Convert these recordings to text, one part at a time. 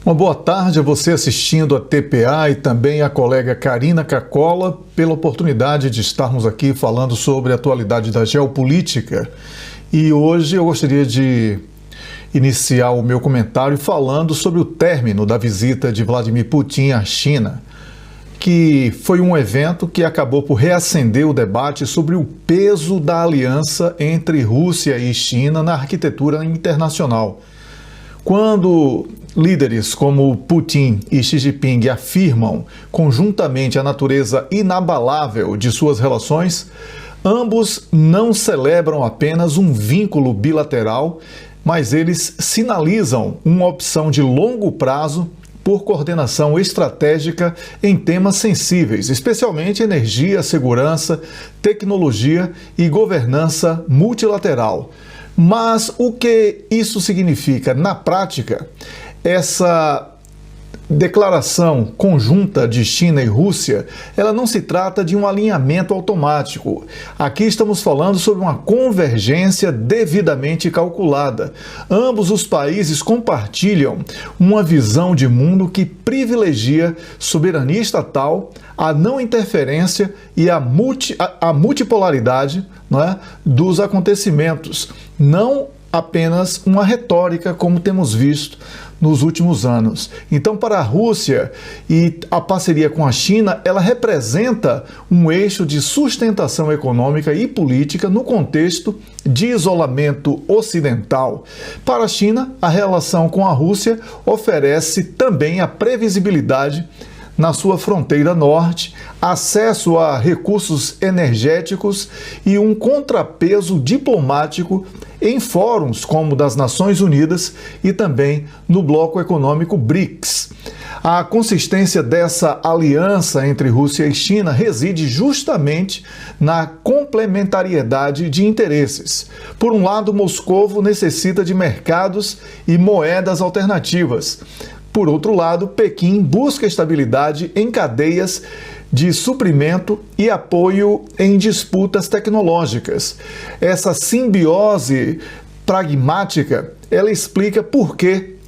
Uma boa tarde a você assistindo a TPA e também a colega Karina Cacola pela oportunidade de estarmos aqui falando sobre a atualidade da geopolítica. E hoje eu gostaria de iniciar o meu comentário falando sobre o término da visita de Vladimir Putin à China, que foi um evento que acabou por reacender o debate sobre o peso da aliança entre Rússia e China na arquitetura internacional. Quando líderes como Putin e Xi Jinping afirmam conjuntamente a natureza inabalável de suas relações, ambos não celebram apenas um vínculo bilateral, mas eles sinalizam uma opção de longo prazo por coordenação estratégica em temas sensíveis, especialmente energia, segurança, tecnologia e governança multilateral. Mas o que isso significa na prática? Essa declaração conjunta de China e Rússia, ela não se trata de um alinhamento automático. Aqui estamos falando sobre uma convergência devidamente calculada. Ambos os países compartilham uma visão de mundo que privilegia soberania estatal, a não interferência e a multipolaridade, não é, dos acontecimentos. Não apenas uma retórica, como temos visto nos últimos anos. Então, para a Rússia e a parceria com a China, ela representa um eixo de sustentação econômica e política no contexto de isolamento ocidental. Para a China, a relação com a Rússia oferece também a previsibilidade na sua fronteira norte, acesso a recursos energéticos e um contrapeso diplomático em fóruns como das Nações Unidas e também no bloco econômico BRICS. A consistência dessa aliança entre Rússia e China reside justamente na complementariedade de interesses. Por um lado, Moscou necessita de mercados e moedas alternativas. Por outro lado, Pequim busca estabilidade em cadeias de suprimento e apoio em disputas tecnológicas. Essa simbiose pragmática, ela explica por que,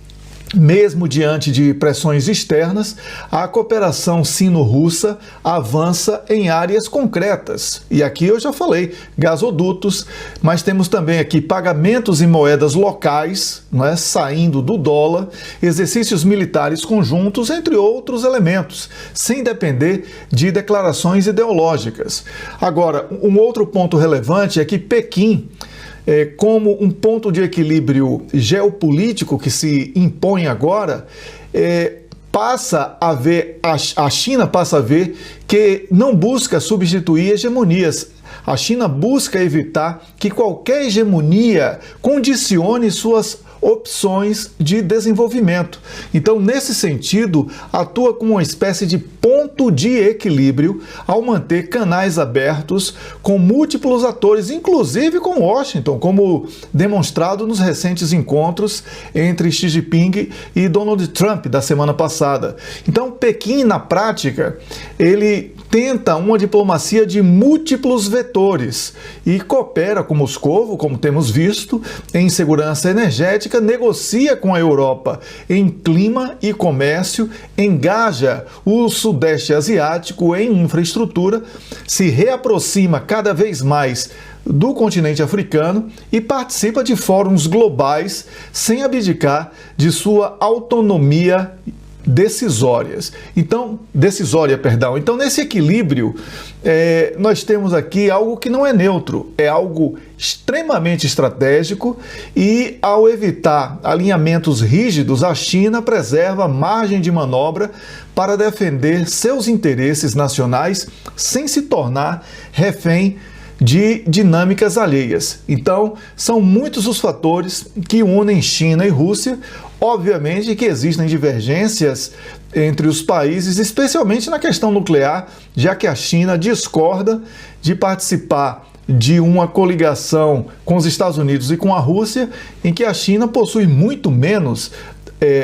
mesmo diante de pressões externas, a cooperação sino-russa avança em áreas concretas. E aqui eu já falei, gasodutos, mas temos também aqui pagamentos em moedas locais, não é, saindo do dólar, exercícios militares conjuntos, entre outros elementos, sem depender de declarações ideológicas. Agora, um outro ponto relevante é que Pequim, como um ponto de equilíbrio geopolítico que se impõe agora, a China passa a ver que não busca substituir hegemonias. A China busca evitar que qualquer hegemonia condicione suas opções de desenvolvimento. Então, nesse sentido, atua como uma espécie de ponto de equilíbrio ao manter canais abertos com múltiplos atores, inclusive com Washington, como demonstrado nos recentes encontros entre Xi Jinping e Donald Trump da semana passada. Então, Pequim, na prática, ele tenta uma diplomacia de múltiplos vetores e coopera com Moscou, como temos visto, em segurança energética, negocia com a Europa em clima e comércio, engaja o Sudeste Asiático em infraestrutura, se reaproxima cada vez mais do continente africano e participa de fóruns globais sem abdicar de sua autonomia decisória. Então, nesse equilíbrio, nós temos aqui algo que não é neutro, é algo extremamente estratégico e, ao evitar alinhamentos rígidos, a China preserva margem de manobra para defender seus interesses nacionais sem se tornar refém de dinâmicas alheias. Então, são muitos os fatores que unem China e Rússia. Obviamente que existem divergências entre os países, especialmente na questão nuclear, já que a China discorda de participar de uma coligação com os Estados Unidos e com a Rússia, em que a China possui muito menos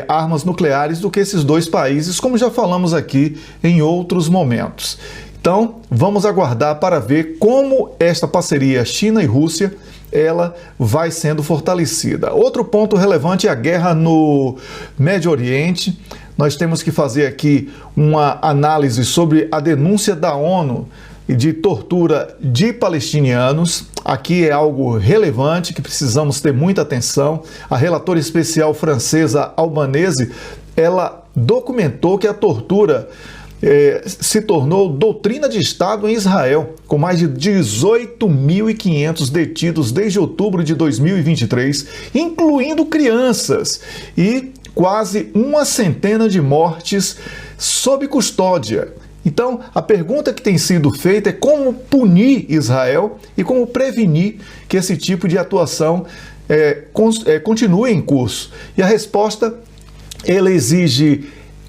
armas nucleares do que esses dois países, como já falamos aqui em outros momentos. Então, vamos aguardar para ver como esta parceria China e Rússia ela vai sendo fortalecida. Outro ponto relevante é a guerra no Médio Oriente. Nós temos que fazer aqui uma análise sobre a denúncia da ONU de tortura de palestinianos. Aqui é algo relevante que precisamos ter muita atenção. A relatora especial francesa Albanese, ela documentou que a tortura se tornou doutrina de Estado em Israel, com mais de 18.500 detidos desde outubro de 2023, incluindo crianças, e quase uma centena de mortes sob custódia. Então, a pergunta que tem sido feita é como punir Israel e como prevenir que esse tipo de atuação continue em curso. E a resposta, ela exige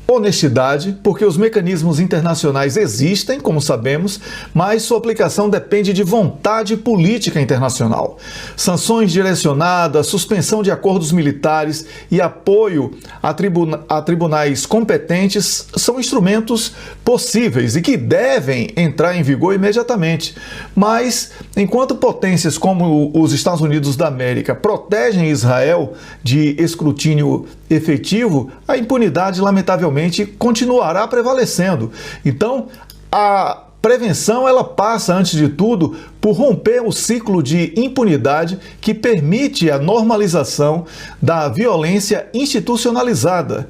honestidade, porque os mecanismos internacionais existem, como sabemos, mas sua aplicação depende de vontade política internacional. Sanções direcionadas, suspensão de acordos militares e apoio a tribunais competentes são instrumentos possíveis e que devem entrar em vigor imediatamente. Mas, enquanto potências como os Estados Unidos da América protegem Israel de escrutínio efetivo, a impunidade, lamentavelmente, continuará prevalecendo. Então, a prevenção, ela passa, antes de tudo, por romper o ciclo de impunidade que permite a normalização da violência institucionalizada.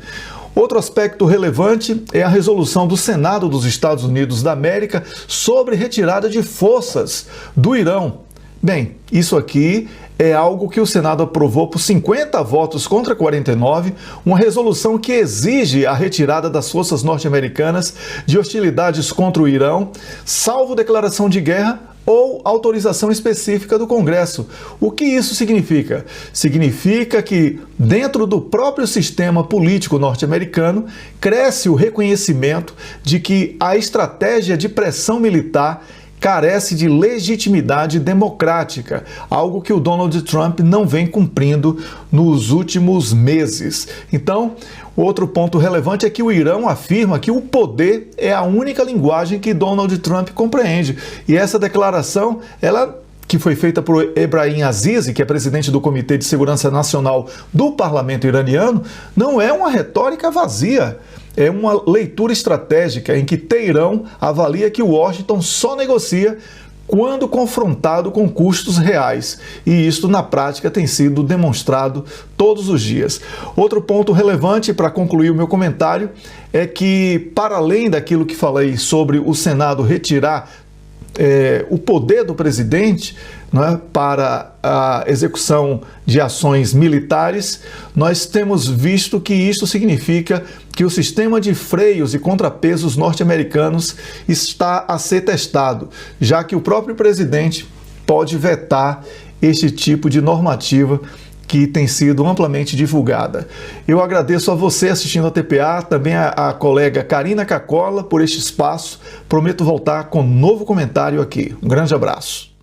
Outro aspecto relevante é a resolução do Senado dos Estados Unidos da América sobre retirada de forças do Irão. Bem, isso aqui é algo que o Senado aprovou por 50 votos contra 49, uma resolução que exige a retirada das forças norte-americanas de hostilidades contra o Irão, salvo declaração de guerra ou autorização específica do Congresso. O que isso significa? Significa que, dentro do próprio sistema político norte-americano, cresce o reconhecimento de que a estratégia de pressão militar carece de legitimidade democrática, algo que o Donald Trump não vem cumprindo nos últimos meses. Então, outro ponto relevante é que o Irão afirma que o poder é a única linguagem que Donald Trump compreende. E essa declaração, que foi feita por Ebrahim Azizi, que é presidente do Comitê de Segurança Nacional do Parlamento iraniano, não é uma retórica vazia. É uma leitura estratégica em que Teherão avalia que Washington só negocia quando confrontado com custos reais. E isso, na prática, tem sido demonstrado todos os dias. Outro ponto relevante para concluir o meu comentário é que, para além daquilo que falei sobre o Senado retirar o poder do presidente, né, para a execução de ações militares, nós temos visto que isso significa que o sistema de freios e contrapesos norte-americanos está a ser testado, já que o próprio presidente pode vetar este tipo de normativa que tem sido amplamente divulgada. Eu agradeço a você assistindo a TPA, também a colega Karina Caccola por este espaço. Prometo voltar com um novo comentário aqui. Um grande abraço.